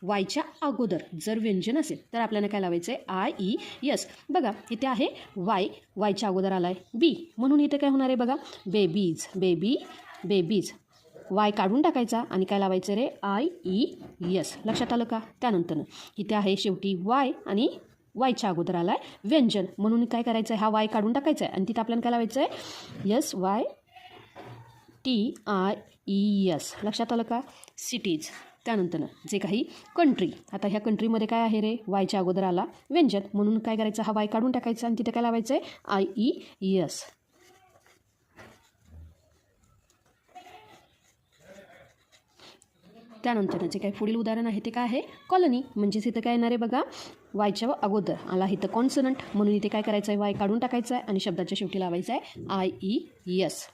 वायच्या अगोदर जर व्यंजन असेल तर आपल्याला काय लावायचं आहे आय ई यस. बघा इथे आहे वायच्या अगोदर आला आहे बी म्हणून इथे काय होणार आहे बघा बेबीज वाय काढून टाकायचा आणि काय लावायचं रे आय ई यस. लक्षात आलं का. त्यानंतर इथे आहे शेवटी वाय आणि वायच्या अगोदर आला आहे व्यंजन म्हणून काय करायचं आहे हा वाय काढून टाकायचा आहे आणि तिथं आपल्याला काय लावायचं आहे yes Y T I E yes. लक्षात आलं का. सिटीज. त्यानंतर जे काही कंट्री, आता ह्या कंट्रीमध्ये काय आहे रे वायच्या अगोदर आला व्यंजन म्हणून काय करायचं हा वाय काढून टाकायचा आणि तिथे काय लावायचं आहे आय ई यस. त्यानंतर जे काही पुढील उदाहरण आहे ते काय आहे कॉलनी. म्हणजेच इथं काय येणार आहे बघा वायच्या अगोदर आला इथं कॉन्सनंट म्हणून इथे काय करायचं आहे वाय काढून टाकायचं आहे आणि शब्दाच्या शेवटी लावायचं आहे आय ई यस.